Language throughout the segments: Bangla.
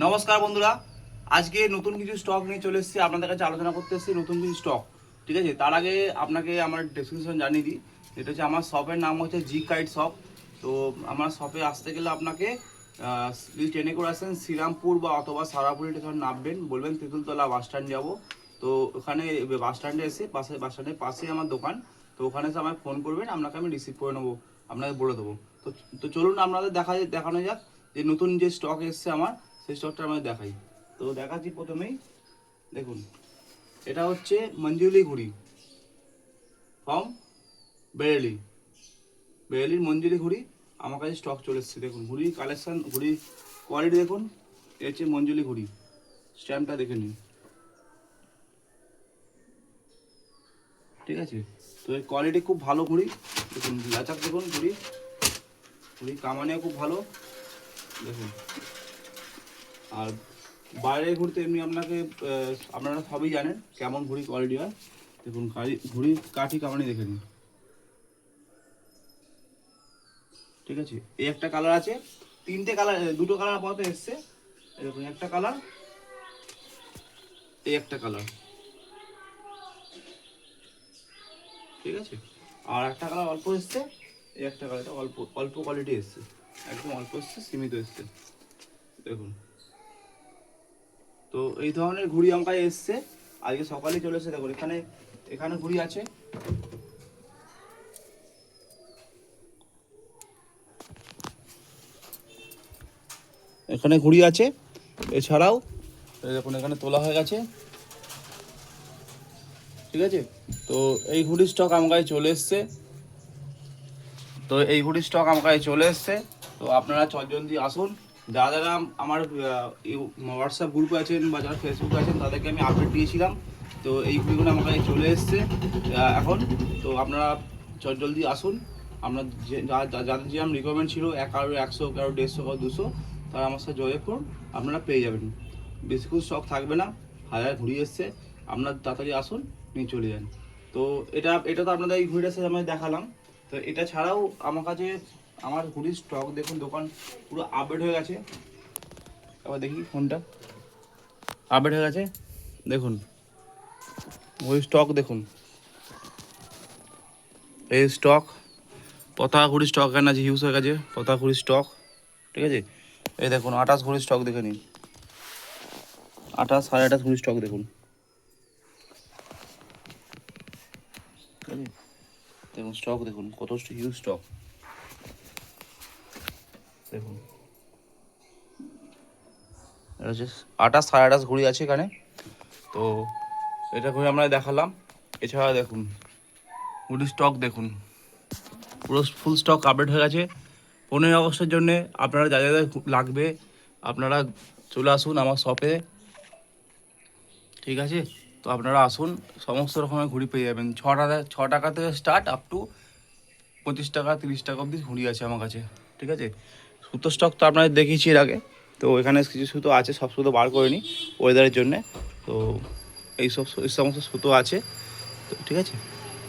নমস্কার বন্ধুরা, আজকে নতুন কিছু স্টক নিয়ে চলে এসেছি আপনাদের কাছে আলোচনা করতে এসেছি নতুন কিছু স্টক। ঠিক আছে, তার আগে আপনাকে আমার ডেসক্রিপশন জানিয়ে দিই। এটা হচ্ছে আমার শপের নাম হচ্ছে জি কাইট শপ। তো আমার শপে আসতে গেলে আপনাকে যদি ট্রেনে করে আসেন শ্রীরামপুর বা অথবা সারাপুর স্টেশন নামবেন, বলবেন তেঁতুলতলা বাস স্ট্যান্ড যাবো। তো ওখানে বাস স্ট্যান্ডে এসে বাস স্ট্যান্ডের পাশেই আমার দোকান। তো ওখানে এসে আমায় ফোন করবেন, আপনাকে আমি রিসিভ করে নেবো, আপনাকে বলে দেবো। তো তো চলুন আপনাদের দেখানো যাক যে নতুন যে স্টক এসছে আমার, সেই স্টকটা আমি দেখাই। তো দেখাচ্ছি প্রথমেই, দেখুন এটা হচ্ছে মঞ্জুলি ঘুড়ি ফ্রম বেরেলি। বেরেলির মঞ্জুলি ঘুড়ি আমার কাছে স্টক চলে এসছে। দেখুন ঘুড়ির কালেকশন, ঘুড়ির কোয়ালিটি দেখুন। এ হচ্ছে মঞ্জুলি ঘুড়ি, স্ট্যাম্পটা দেখে নিন। ঠিক আছে, তো এই কোয়ালিটি খুব ভালো ঘুড়ি। দেখুন লাচাক দেখুন, ঘুড়ি ঘুড়ি কামানিও খুব ভালো দেখুন। আর বাইরের ঘুড়িতে এমনি আপনাকে আপনারা সবই জানেন কেমন ঘুড়ি কোয়ালিটি হয়। দেখুন ঘুড়ির কাঠি কামানি দেখে নিন। ঠিক আছে, এই একটা কালার আছে, তিনটে কালার, দুটো কালার আপাতত এসছে। এরকম একটা কালার, এই একটা কালার। ঠিক আছে, আর একটা কালার অল্প এসছে, এই একটা কালারটা অল্প অল্প কোয়ালিটি এসছে, একদম অল্প এসছে, সীমিত এসছে। দেখুন, তো এই ধরনের ঘুড়ি আমার এসছে আজকে সকালে চলে এসেছে। দেখুন এখানে এখানে ঘুড়ি আছে, এখানে ঘুড়ি আছে। এছাড়াও দেখুন এখানে তোলা হয়ে গেছে। ঠিক আছে, তো এই ঘুড়ির স্টক আমার কাছে চলে এসছে। তো এই ঘুড়ির স্টক আমার কাছে চলে এসছে। তো আপনারা জলদি আসুন। যারা যারা আমার হোয়াটসঅ্যাপ গ্রুপে আছেন বা যারা ফেসবুকে আছেন তাদেরকে আমি আপডেট দিয়েছিলাম। তো এই ঘুড়িগুলো আমার কাছে চলে এসছে এখন। তো আপনারা জলদি আসুন। আমরা যাদের যেরকম রিকোয়ারমেন্ট ছিল, কারো 100, কারো 150, কারো 200, তারা আমার সাথে যোগাযোগ করুন, আপনারা পেয়ে যাবেন। বেশিক্ষণ স্টক থাকবে না, হাজার ঘুড়ি এসছে, আপনার তাড়াতাড়ি আসুন, নিয়ে চলে যান। তো এটা তো আপনাদের এই ঘুড়িটার সাথে আমি দেখালাম। তো এটা ছাড়াও আমার কাছে আমার ঘুড়ির স্টক দেখুন, দোকান পুরো আপডেট হয়ে গেছে। আবার দেখি ফোনটা আপডেট হয়ে গেছে। দেখুন ঘুড়ির স্টক দেখুন, এই স্টক পতাকা ঘুড়ির স্টক এখানে আছে, হিউজ হয়ে গেছে পতাকা ঘুড়ির স্টক। ঠিক আছে, এই দেখুন 28 ঘুড়ির স্টক দেখে নিন, 28, 28.5 ঘুড়ির স্টক দেখুন। ঠিক আছে, দেখুন স্টক দেখুন কত হিউজ স্টক দেখুন। এটা হচ্ছে 28, 28.5 ঘুড়ি আছে এখানে। তো এটা ঘুরে আমরা দেখালাম। এছাড়া দেখুন ঘুড়ির স্টক দেখুন, পুরো ফুল স্টক আপডেট হয়ে গেছে। 15ই আগস্টের জন্যে আপনারা যা যা লাগবে আপনারা চলে আসুন আমার শপে। ঠিক আছে, তো আপনারা আসুন, সমস্ত রকমের ঘুড়ি পেয়ে যাবেন। 6 টাকা থেকে স্টার্ট আপ টু 25 টাকা, 30 টাকা অবধি ঘুড়ি আছে আমার কাছে। ঠিক আছে, সুতো স্টক তো আপনাদের দেখিয়েছি এর আগে। তো এখানে কিছু সুতো আছে, সব সুতো বার করে নিই ওয়েদারের জন্যে। তো এই সমস্ত সুতো আছে। তো ঠিক আছে,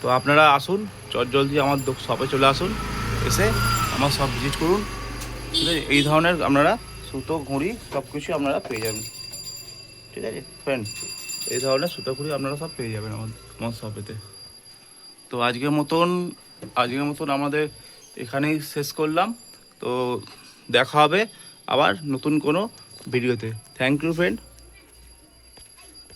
তো আপনারা আসুন, জলদি আমার শপে চলে আসুন, এসে আমার শপ ভিজিট করুন। ঠিক আছে, এই ধরনের আপনারা সুতো ঘুড়ি সব কিছু আপনারা পেয়ে যাবেন। ঠিক আছে ফ্রেন্ড, এই ধরনের সুতো ঘুড়ি আপনারা সব পেয়ে যাবেন আমার শপেতে। তো আজকের মতন আমাদের এখানেই শেষ করলাম। তো দেখা হবে আবার নতুন কোনো ভিডিওতে। Thank you friend.